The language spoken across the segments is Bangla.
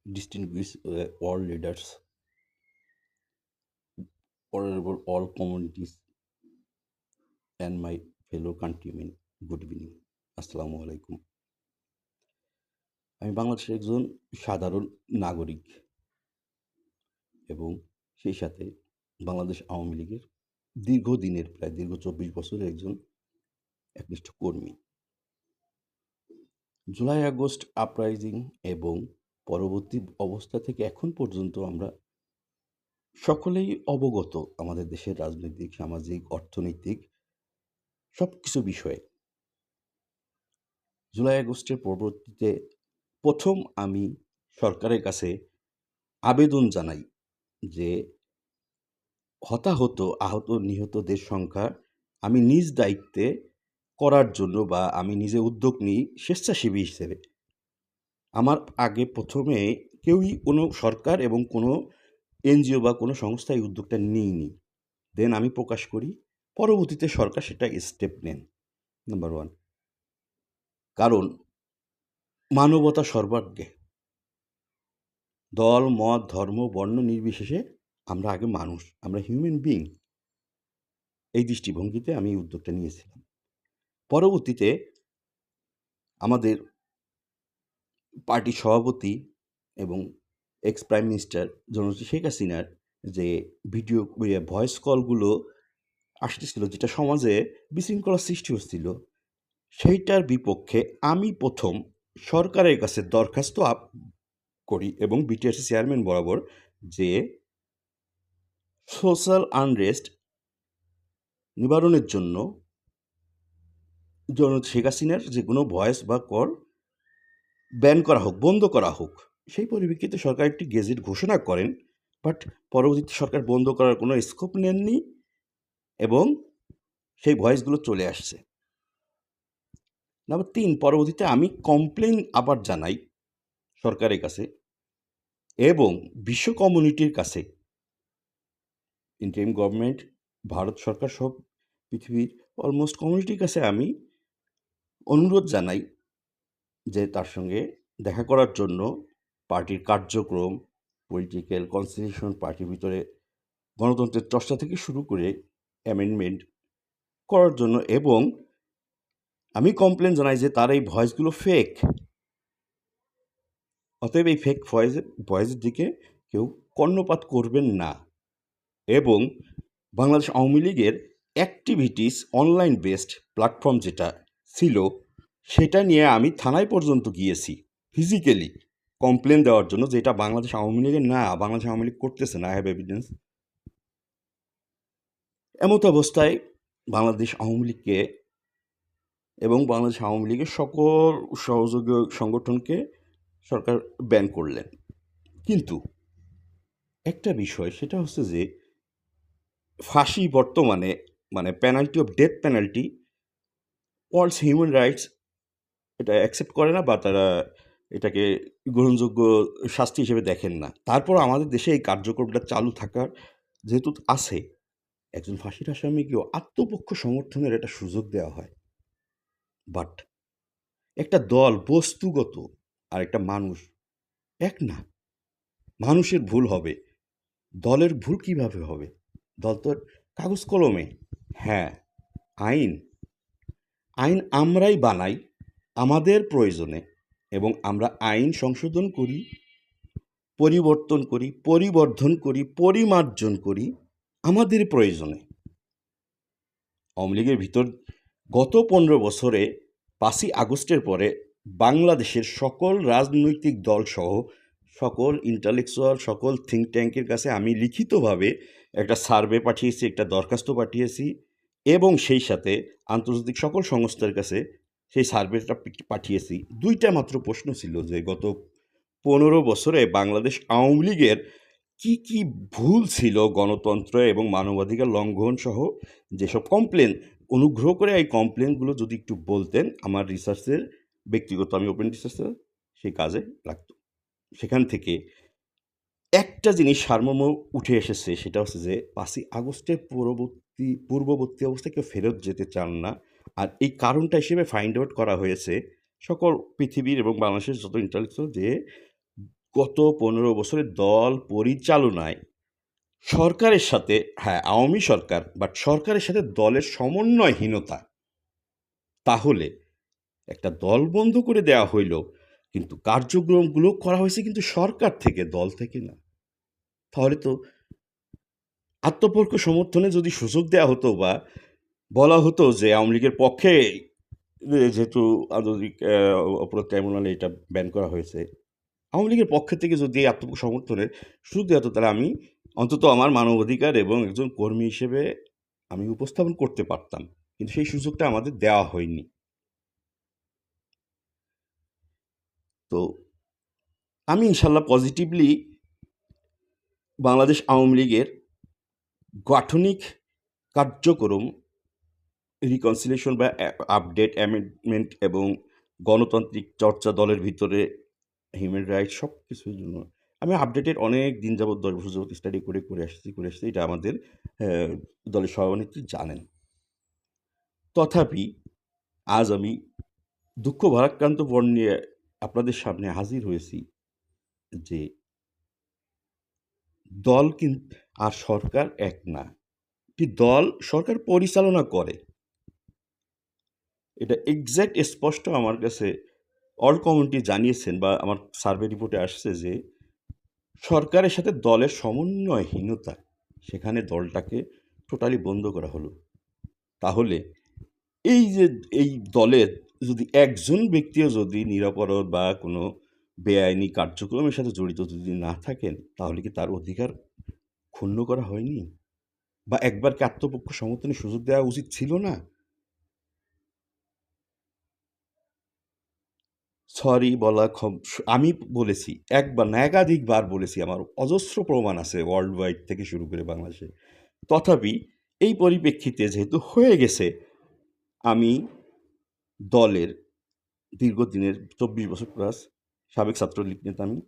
distinguished world leaders, honorable all communities, and my fellow countrymen, good evening. আসসালামু আলাইকুম। আমি বাংলাদেশের একজন সাধারণ নাগরিক এবং সেই সাথে বাংলাদেশ আওয়ামী লীগের দীর্ঘদিনের প্রায় দীর্ঘ ২৪ বছরের একজন একনিষ্ঠ কর্মী। জুলাই আগস্ট আপরাইজিং এবং পরবর্তী অবস্থা থেকে এখন পর্যন্ত আমরা সকলেই অবগত আমাদের দেশের রাজনৈতিক, সামাজিক, অর্থনৈতিক সবকিছু বিষয়ে। জুলাই আগস্টের পরবর্তীতে প্রথম আমি সরকারের কাছে আবেদন জানাই যে হতাহত, আহত, নিহতদের সংখ্যা আমি নিজ দায়িত্বে করার জন্য বা আমি নিজে উদ্যোগ নিই স্বেচ্ছাসেবী হিসেবে। আমার আগে প্রথমে কেউই কোনো সরকার এবং কোনো এনজিও বা কোনো সংস্থা এই উদ্যোগটা নেয়নি। দেন আমি প্রকাশ করি। পরবর্তীতে সরকার সেটা স্টেপ নেন। নাম্বার 1 কারণ মানবতা সর্বাগ্রে। দল, মত, ধর্ম, বর্ণ নির্বিশেষে আমরা আগে মানুষ, আমরা হিউম্যান বিইং। এই দৃষ্টিভঙ্গিতে আমি এই উদ্যোগটা নিয়েছিলাম। পরবর্তীতে আমাদের পার্টির সভাপতি এবং এক্স প্রাইম মিনিস্টার জননেত্রী শেখ হাসিনার যে ভিডিও ভয়েস কলগুলো আসতেছিল, যেটা সমাজে বিশৃঙ্খলার সৃষ্টি হচ্ছিল, সেইটার বিপক্ষে আমি প্রথম সরকারের কাছে দরখাস্ত করি এবং বিটিআরসি চেয়ারম্যান বরাবর যে সোশ্যাল আনরেস্ট নিবারণের জন্য জননেত্রী শেখ হাসিনার যে কোনো ভয়েস বা কল ব্যান করা হোক, বন্ধ করা হোক। সেই পরিপ্রেক্ষিতে সরকার একটি গেজেট ঘোষণা করেন, বাট পরবর্তীতে সরকার বন্ধ করার কোনো স্কোপ নেননি এবং সেই ভয়েসগুলো চলে আসছে। নাম্বার 3 পরবর্তীতে আমি কমপ্লেন আবার জানাই সরকারের কাছে এবং বিশ্ব কমিউনিটির কাছে। ইন্টারিম গভর্নমেন্ট, ভারত সরকার সহ পৃথিবীর অলমোস্ট কমিউনিটির কাছে আমি অনুরোধ জানাই যে তার সঙ্গে দেখা করার জন্য পার্টির কার্যক্রম, পলিটিক্যাল কনস্টিটিউশন, পার্টির ভিতরে গণতন্ত্রের চর্চা থেকে শুরু করে অ্যামেন্ডমেন্ট করার জন্য, এবং আমি কমপ্লেন জানাই যে তার এই ভয়েসগুলো ফেক। অতএব এই ফেক ভয়েসের দিকে কেউ কর্ণপাত করবেন না এবং বাংলাদেশ আওয়ামী লীগের অ্যাক্টিভিটিস অনলাইন বেসড প্ল্যাটফর্ম যেটা ছিল সেটা নিয়ে আমি থানায় পর্যন্ত গিয়েছি ফিজিক্যালি কমপ্লেন দেওয়ার জন্য, যে এটা বাংলাদেশ আওয়ামী লীগের না, বাংলাদেশ আওয়ামী লীগ করতেছে না, আই হ্যাভ এভিডেন্স। এমত অবস্থায় বাংলাদেশ আওয়ামী লীগকে এবং বাংলাদেশ আওয়ামী লীগের সকল সহযোগী সংগঠনকে সরকার ব্যান করলেন। কিন্তু একটা বিষয় সেটা হচ্ছে যে ফাঁসি বর্তমানে মানে penalty of death penalty world's human rights এটা অ্যাকসেপ্ট করে না বা তারা এটাকে গ্রহণযোগ্য শাস্তি হিসেবে দেখেন না। তারপর আমাদের দেশে এই কার্যক্রমটা চালু থাকার যেহেতু আছে, একজন ফাঁসির আসামিকেও আত্মপক্ষ সমর্থনের একটা সুযোগ দেওয়া হয়। বাট একটা দল বস্তুগত আর একটা মানুষ এক না। মানুষের ভুল হবে, দলের ভুল কিভাবে হবে? দল তো কাগজ কলমে। হ্যাঁ, আইন আইন আমরাই বানাই আমাদের প্রয়োজনে এবং আমরা আইন সংশোধন করি, পরিবর্তন করি, পরিবর্ধন করি, পরিমার্জন করি আমাদের প্রয়োজনে। আওয়ামী লীগের ভিতর গত 15 বছরে 5ই আগস্টের পরে বাংলাদেশের সকল রাজনৈতিক দলসহ সকল ইন্টালেকচুয়াল, সকল থিঙ্ক ট্যাঙ্কের কাছে আমি লিখিতভাবে একটা সার্ভে পাঠিয়েছি, একটা দরখাস্ত পাঠিয়েছি এবং সেই সাথে আন্তর্জাতিক সকল সংস্থার কাছে সেই সার্ভেটা পাঠিয়েছি। 2টা মাত্র প্রশ্ন ছিল যে গত 15 বছরে বাংলাদেশ আওয়ামী লীগের কী কী ভুল ছিল গণতন্ত্র এবং মানবাধিকার লঙ্ঘন সহ যেসব কমপ্লেন, অনুগ্রহ করে এই কমপ্লেনগুলো যদি একটু বলতেন আমার রিসার্চের ব্যক্তিগত, আমি ওপেন রিসার্চের সেই কাজে লাগতো। সেখান থেকে একটা জিনিস সারমর্ম উঠে এসেছে, সেটা হচ্ছে যে 5ই আগস্টের পূর্ববর্তী অবস্থায় কেউ ফেরত যেতে চান না। আর এই কারণটা হিসেবে ফাইন্ড আউট করা হয়েছে সকল পৃথিবীর এবং বাংলাদেশের যত ইন্টালেকচুয়াল যে গত 15 বছরের দল পরিচালনায় সরকারের সাথে, হ্যাঁ আওয়ামী সরকার, বাট সরকারের সাথে দলের সমন্বয়হীনতা। তাহলে একটা দল বন্ধ করে দেওয়া হইল, কিন্তু কার্যক্রমগুলো করা হয়েছে কিন্তু সরকার থেকে, দল থেকে না। তাহলে তো আত্মপক্ষ সমর্থনে যদি সুযোগ দেওয়া হতো বা বলা হতো যে আওয়ামী লীগের পক্ষে, যেহেতু আন্তর্জাতিক অপরাধ ট্রাইব্যুনালে এটা ব্যান করা হয়েছে, আওয়ামী লীগের পক্ষ থেকে যদি আত্মপক্ষ সমর্থনের সুযোগ দেওয়া হতো, তাহলে আমি অন্তত আমার মানবাধিকার এবং একজন কর্মী হিসেবে আমি উপস্থাপন করতে পারতাম। কিন্তু সেই সুযোগটা আমাদের দেওয়া হয়নি। তো আমি ইনশাল্লাহ পজিটিভলি বাংলাদেশ আওয়ামী লীগের গাঠনিক কার্যক্রম, রিকনসিলিয়েশন বা আপডেট, অ্যামেন্ডমেন্ট এবং গণতান্ত্রিক চর্চা দলের ভিতরে হিউম্যান রাইটস সব কিছুর জন্য আমি আপডেটের অনেক দিন যাবৎ 10 বছর যাবৎ স্টাডি করে আসছি। এটা আমাদের দলের সভানেত্রী জানেন। তথাপি আজ আমি দুঃখ ভারাক্রান্ত পণ নিয়ে আপনাদের সামনে হাজির হয়েছি যে দল কিন্তু আর সরকার এক না। একটি দল সরকার পরিচালনা করে, এটা এক্স্যাক্ট স্পষ্ট আমার কাছে অল কমিউনিটি জানিয়েছেন বা আমার সার্ভে রিপোর্টে আসছে যে সরকারের সাথে দলের সমন্বয়হীনতা, সেখানে দলটাকে টোটালি বন্ধ করা হলো। তাহলে এই যে এই দলের যদি একজন ব্যক্তিও যদি নিরাপরাধ বা কোনো বেআইনি কার্যক্রমের সাথে জড়িত যদি না থাকেন, তাহলে কি তার অধিকার ক্ষুণ্ণ করা হয়নি? বা একবার কি আত্মপক্ষ সমর্থনের সুযোগ দেওয়া উচিত ছিল না? সরি বলা আমি বলেছি একবার না, একাধিকবার বলেছি, আমার অজস্র প্রমাণ আছে ওয়ার্ল্ড ওয়াইড থেকে শুরু করে বাংলাদেশে। তথাপি এই পরিপ্রেক্ষিতে যেহেতু হয়ে গেছে, আমি দলের দীর্ঘদিনের 24 বছর প্লাস সাবেক ছাত্রলীগ নেতা আমি,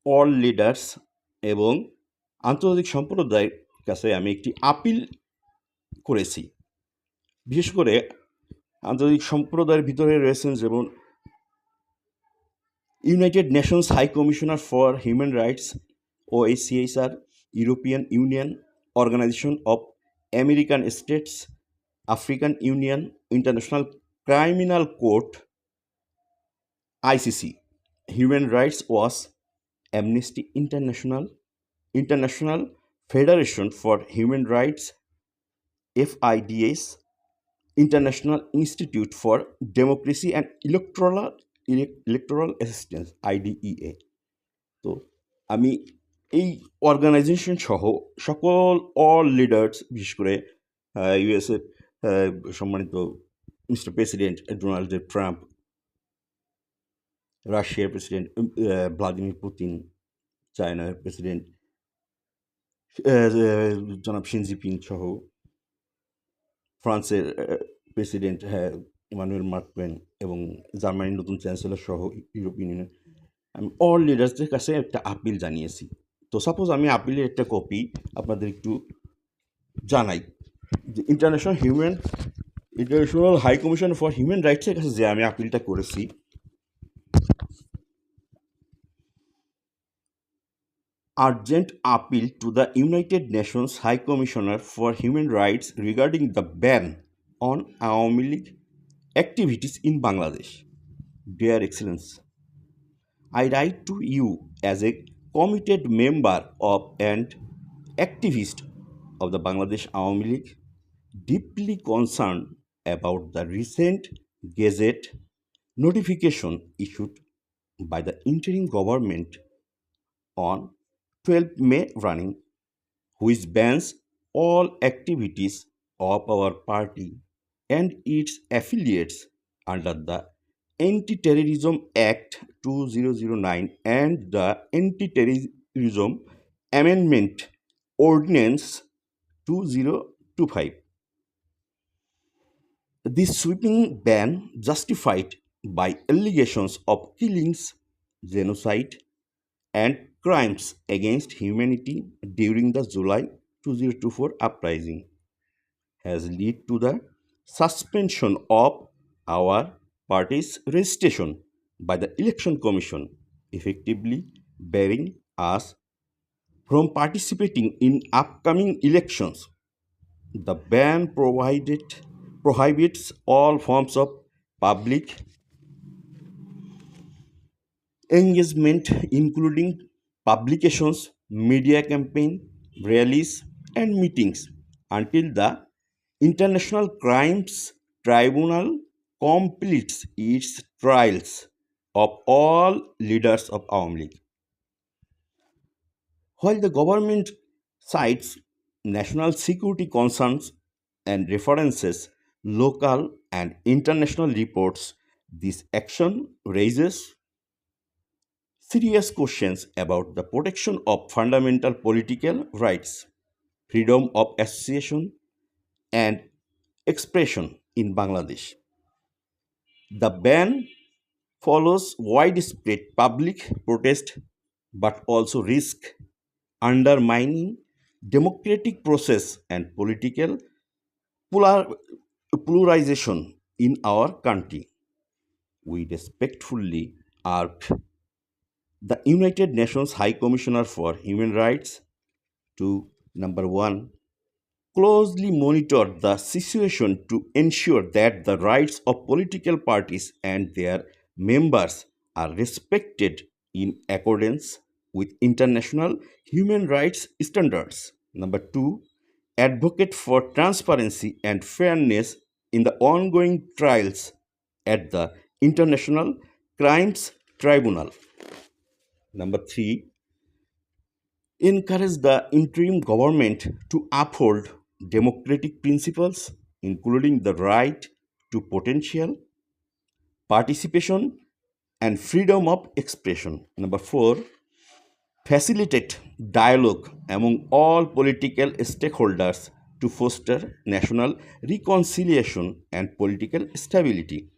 অল লিডার্স এবং আন্তর্জাতিক সম্প্রদায়ের কাছে আমি একটি আপিল করেছি। বিশেষ করে আন্তর্জাতিক সম্প্রদায়ের ভিতরে রয়েছেন যেমন United Nations High Commissioner for Human Rights, OHCHR, European Union, Organization of American States, African Union, International Criminal Court ICC, Human Rights Watch, Amnesty International, International Federation for Human Rights FIDS, International Institute for Democracy and Electoral Assistance IDEA। তো আমি এই অর্গানাইজেশন সহ সকল অল লিডার্স, বিশেষ করে ইউএসএর সম্মানিত মিস্টার প্রেসিডেন্ট ডোনাল্ড ট্রাম্প, রাশিয়ার প্রেসিডেন্ট ভ্লাদিমির পুতিন, চায়নার প্রেসিডেন্ট জনাব শি জিনপিং সহ, ফ্রান্সের প্রেসিডেন্ট ইমানুয়েল মাক্রন এবং জার্মানির নতুন চ্যান্সেলর সহ ইউরোপিয়ান ইউনিয়ন, আমি অল লিডার্সদের কাছে একটা আপিল জানিয়েছি। তো সাপোজ আমি আপিলের একটা কপি আপনাদের একটু জানাই যে International High Commission for Human রাইটসের কাছে যে আমি আপিলটা করেছি, urgent appeal to the United Nations High Commissioner for Human Rights regarding the ban on Awami League activities in Bangladesh. Dear Excellence, I write to you as a committed member of and activist of the Bangladesh Awami League, deeply concerned about the recent Gazette notification issued by the interim government on 12 May running, which bans all activities of our party and its affiliates under the Anti-Terrorism Act 2009 and the Anti-Terrorism Amendment Ordinance 2025. This sweeping ban, justified by allegations of killings, genocide, and crimes against humanity during the July 2024 uprising, has led to the suspension of our party's registration by the Election Commission, effectively barring us from participating in upcoming elections. The ban prohibits all forms of public engagement, including publications, media campaign, rallies, and meetings, until the International Crimes Tribunal completes its trials of all leaders of Awami League. While the government cites national security concerns and references local and international reports, this action raises serious questions about the protection of fundamental political rights, freedom of association, and expression in Bangladesh. The ban follows widespread public protest but also risk undermining democratic process and political polar- polarization in our country. We respectfully urge the United Nations High Commissioner for Human Rights to number one, closely monitor the situation to ensure that the rights of political parties and their members are respected in accordance with international human rights standards. Number two, advocate for transparency and fairness in the ongoing trials at the International Crimes Tribunal. Number three, encourage the interim government to uphold democratic principles, including the right to potential participation and freedom of expression. Number four, facilitate dialogue among all political stakeholders to foster national reconciliation and political stability.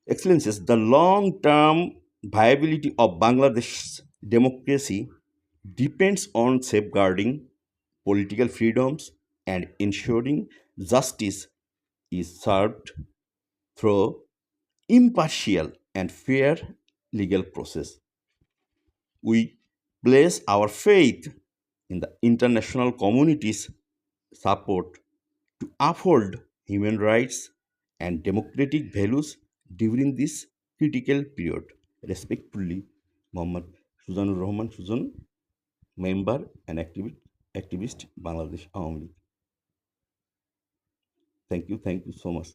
Excellencies, the long term viability of Bangladesh's democracy depends on safeguarding political freedoms and ensuring justice is served through impartial and fair legal process. We place our faith in the international community's support to uphold human rights and democratic values during this critical period. Respectfully, Mohammad Suzanur Rahman Suzan, member and activist, Bangladesh Awami League. Thank you so much.